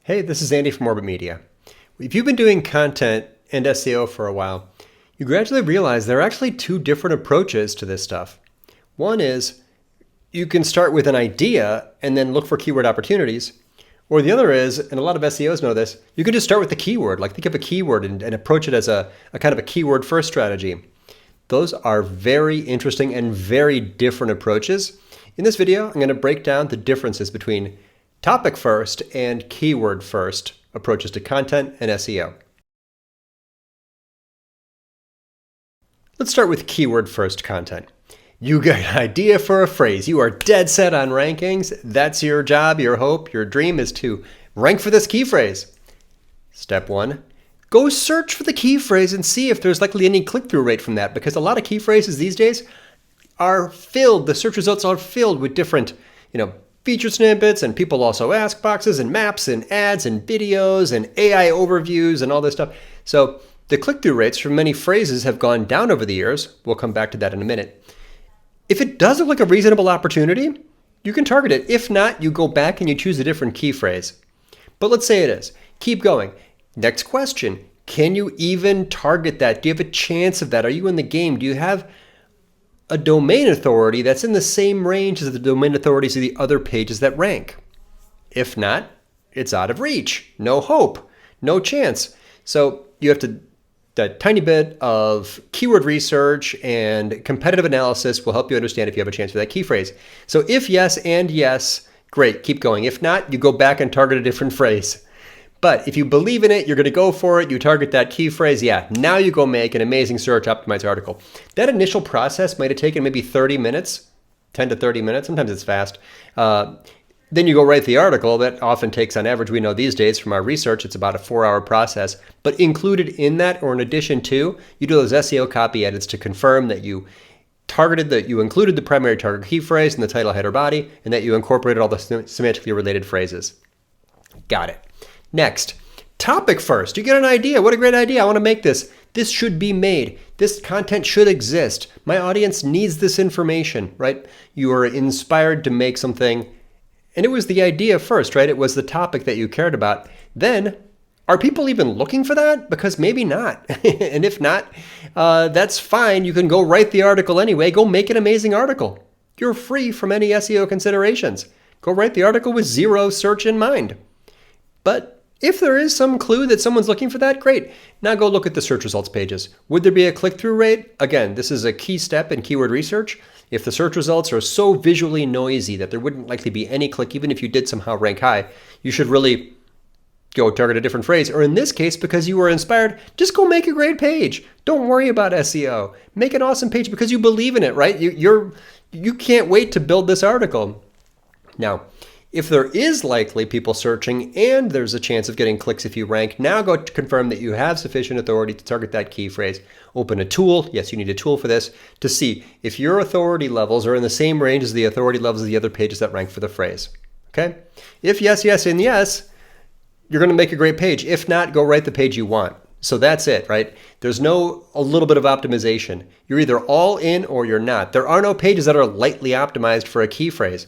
Hey, this is Andy from Orbit Media. If you've been doing content and SEO for a while, you gradually realize there are actually two different approaches to this stuff. One is you can start with an idea and then look for keyword opportunities. Or the other is, and a lot of SEOs know this, you can just start with the keyword, like think of a keyword and approach it as a kind of a keyword first strategy. Those are very interesting and very different approaches. In this video, I'm going to break down the differences between topic first and keyword first approaches to content and SEO. Let's start with keyword first content. You got an idea for a phrase. You are dead set on rankings. That's your job, your hope, your dream is to rank for this key phrase. Step one, go search for the key phrase and see if there's likely any click-through rate from that, because a lot of key phrases these days are filled, the search results are filled with different, feature snippets, and people also ask boxes and maps and ads and videos and AI overviews and all this stuff. So the click-through rates for many phrases have gone down over the years. We'll come back to that in a minute. If it does look like a reasonable opportunity, you can target it. If not, you go back and you choose a different key phrase. But let's say it is. Keep going. Next question. Can you even target that? Do you have a chance of that? Are you in the game? Do you have a domain authority that's in the same range as the domain authorities of the other pages that rank? If not, it's out of reach. No hope. No chance. So you have to, that tiny bit of keyword research and competitive analysis will help you understand if you have a chance for that key phrase. So if yes and yes, great, keep going. If not, you go back and target a different phrase. But if you believe in it, you're going to go for it, you target that key phrase, now you go make an amazing search optimized article. That initial process might have taken maybe 30 minutes, 10 to 30 minutes, sometimes it's fast. Then you go write the article. That often takes, on average, we know these days from our research, it's about a 4-hour process. But included in that, or in addition to, you do those SEO copy edits to confirm that you targeted, that you included the primary target key phrase in the title, header, body, and that you incorporated all the semantically related phrases. Got it. Next, topic first. You get an idea. What a great idea. I want to make this. This should be made. This content should exist. My audience needs this information, right? You are inspired to make something, and it was the idea first, right? It was the topic that you cared about. Then, are people even looking for that? Because maybe not. And if not, that's fine. You can go write the article anyway. Go make an amazing article. You're free from any SEO considerations. Go write the article with zero search in mind. But if there is some clue that someone's looking for that, great. Now go look at the search results pages. Would there be a click-through rate? Again, this is a key step in keyword research. If the search results are so visually noisy that there wouldn't likely be any click, even if you did somehow rank high, you should really go target a different phrase. Or in this case, because you were inspired, just go make a great page. Don't worry about SEO. Make an awesome page because you believe in it, right? You can't wait to build this article. Now, if there is likely people searching and there's a chance of getting clicks if you rank, now go to confirm that you have sufficient authority to target that key phrase. Open a tool, yes, you need a tool for this, to see if your authority levels are in the same range as the authority levels of the other pages that rank for the phrase. Okay? If yes, yes, and yes, you're going to make a great page. If not, go write the page you want. So that's it, right? There's no a little bit of optimization. You're either all in or you're not. There are no pages that are lightly optimized for a key phrase.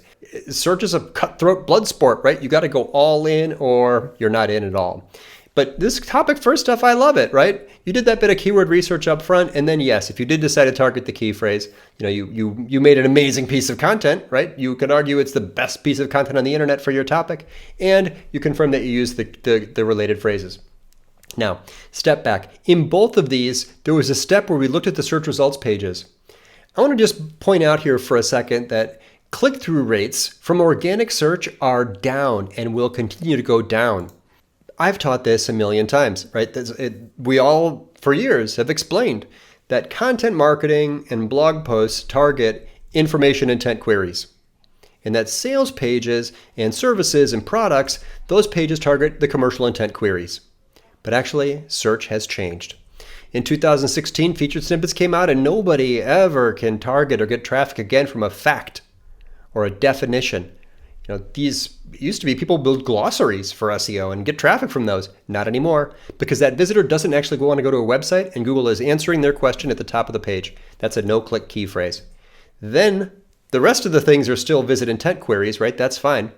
Search is a cutthroat blood sport, right? You got to go all in or you're not in at all. But this topic first stuff, I love it, right? You did that bit of keyword research up front, and then yes, if you did decide to target the key phrase, you made an amazing piece of content, right? You could argue it's the best piece of content on the internet for your topic, and you confirm that you use the related phrases. Now, step back. In both of these, there was a step where we looked at the search results pages. I want to just point out here for a second that click-through rates from organic search are down and will continue to go down. I've taught this a million times, right? We all, for years, have explained that content marketing and blog posts target information intent queries. And that sales pages and services and products, those pages target the commercial intent queries. But actually, search has changed. In 2016, featured snippets came out, and nobody ever can target or get traffic again from a fact or a definition. These used to be people build glossaries for SEO and get traffic from those. Not anymore, because that visitor doesn't actually want to go to a website, and Google is answering their question at the top of the page. That's a no-click key phrase. Then the rest of the things are still visit intent queries, right? That's fine.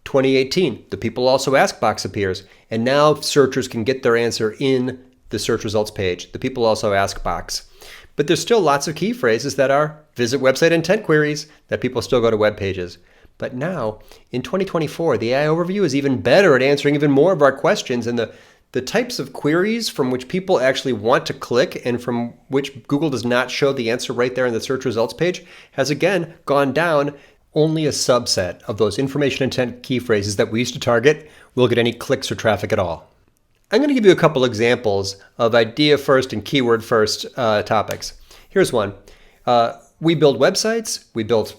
2018, the people also ask box appears, and now searchers can get their answer in the search results page. The people also ask box. But there's still lots of key phrases that are visit website intent queries that people still go to web pages. But now, in 2024, the AI overview is even better at answering even more of our questions, and the types of queries from which people actually want to click and from which Google does not show the answer right there in the search results page has again gone down. Only a subset of those information intent key phrases that we used to target will get any clicks or traffic at all. I'm going to give you a couple examples of idea first and keyword first topics. Here's one. We build websites. We built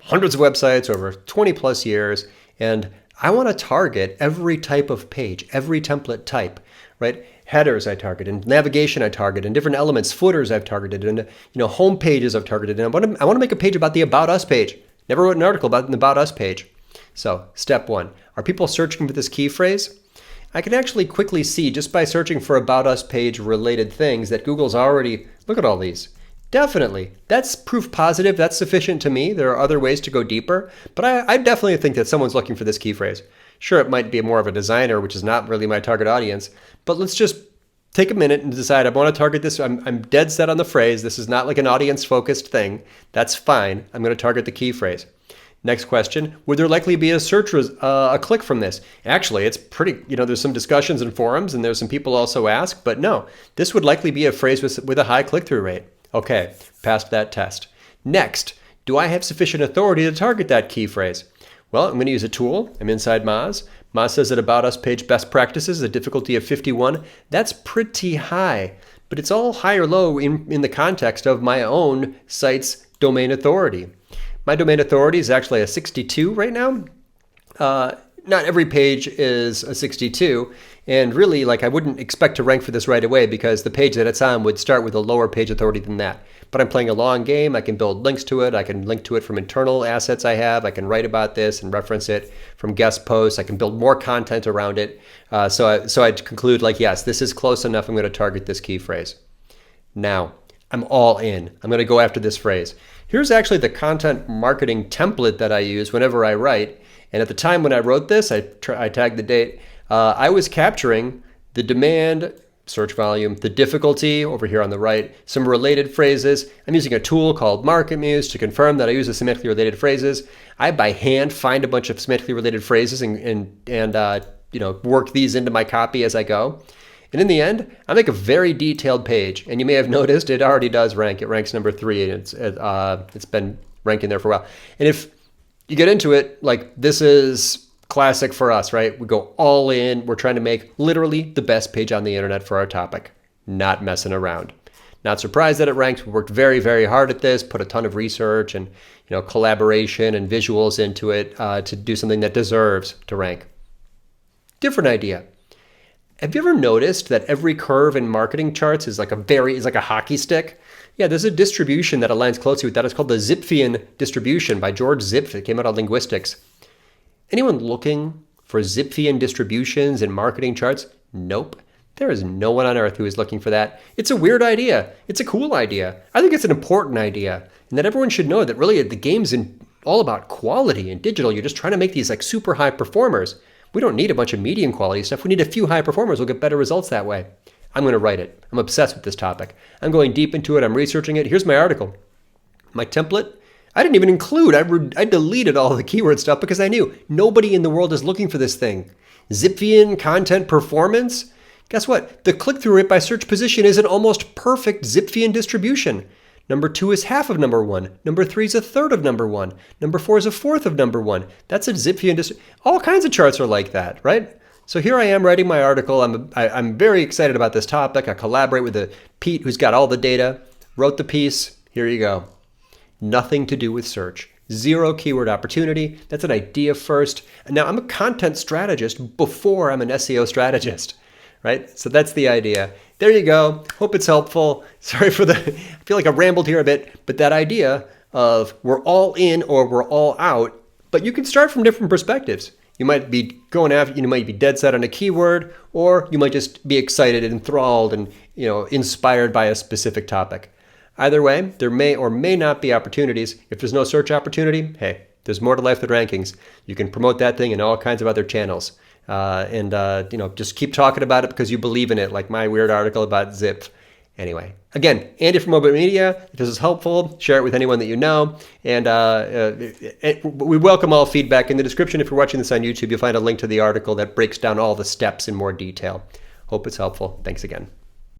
hundreds of websites over 20 plus years, and I want to target every type of page, every template type, right? Headers I target, and navigation I target, and different elements, footers I've targeted, and home pages I've targeted. And I want to make a page about the About Us page. Never wrote an article about the About Us page. So step one, are people searching for this key phrase? I can actually quickly see just by searching for About Us page related things that Google's already, look at all these. Definitely. That's proof positive. That's sufficient to me. There are other ways to go deeper, but I definitely think that someone's looking for this key phrase. Sure, it might be more of a designer, which is not really my target audience, but let's just take a minute and decide I want to target this. I'm dead set on the phrase. This is not like an audience focused thing. That's fine. I'm going to target the key phrase. Next question, would there likely be a click from this? Actually, it's pretty, there's some discussions in forums and there's some people also ask, but no, this would likely be a phrase with a high click-through rate. Okay, passed that test. Next, do I have sufficient authority to target that key phrase? Well, I'm going to use a tool. I'm inside Moz. Moz says that About Us page best practices, a difficulty of 51. That's pretty high, but it's all high or low in the context of my own site's domain authority. My domain authority is actually a 62 right now. Not every page is a 62. And really, I wouldn't expect to rank for this right away because the page that it's on would start with a lower page authority than that. But I'm playing a long game. I can build links to it. I can link to it from internal assets I have. I can write about this and reference it from guest posts. I can build more content around it. So I'd conclude yes, this is close enough. I'm going to target this key phrase. Now, I'm all in. I'm going to go after this phrase. Here's actually the content marketing template that I use whenever I write. And at the time when I wrote this, I tagged the date. I was capturing the demand, search volume, the difficulty over here on the right, some related phrases. I'm using a tool called MarketMuse to confirm that I use the semantically related phrases. I by hand find a bunch of semantically related phrases and work these into my copy as I go. And in the end, I make a very detailed page. And you may have noticed it already does rank. It ranks number 3, and it's been ranking there for a while. And if you get into it, this is classic for us, right? We go all in. We're trying to make literally the best page on the internet for our topic, not messing around. Not surprised that it ranks. We worked very, very hard at this, put a ton of research and collaboration and visuals into it to do something that deserves to rank. Different idea. Have you ever noticed that every curve in marketing charts is like a hockey stick? Yeah, there's a distribution that aligns closely with that. It's called the Zipfian Distribution by George Zipf. It came out of linguistics. Anyone looking for Zipfian distributions in marketing charts? Nope. There is no one on earth who is looking for that. It's a weird idea. It's a cool idea. I think it's an important idea. And that everyone should know that really the game's all about quality in digital. You're just trying to make these super high performers. We don't need a bunch of medium quality stuff. We need a few high performers. We'll get better results that way. I'm going to write it. I'm obsessed with this topic. I'm going deep into it. I'm researching it. Here's my article. My template, I didn't even include. I deleted all the keyword stuff because I knew nobody in the world is looking for this thing. Zipfian content performance? Guess what? The click-through rate by search position is an almost perfect Zipfian distribution. Number 2 is half of number 1. Number 3 is a third of number 1. Number 4 is a fourth of number 1. That's a Zipfian all kinds of charts are like that, right? So here I am writing my article. I'm very excited about this topic. I collaborate with Pete, who's got all the data, wrote the piece. Here you go. Nothing to do with search. 0 keyword opportunity. That's an idea first. And now I'm a content strategist before I'm an SEO strategist, right? So that's the idea. There you go. Hope it's helpful. Sorry for I feel like I rambled here a bit, but that idea of we're all in or we're all out, but you can start from different perspectives. You might be going after, you might be dead set on a keyword, or you might just be excited and enthralled and, inspired by a specific topic. Either way, there may or may not be opportunities. If there's no search opportunity, hey, There's more to life than rankings. You can promote that thing in all kinds of other channels. Just keep talking about it because you believe in it, like my weird article about Zip. Anyway, again, Andy from Mobile Media. If this is helpful, share it with anyone that you know. And we welcome all feedback. In the description, if you're watching this on YouTube, you'll find a link to the article that breaks down all the steps in more detail. Hope it's helpful. Thanks again.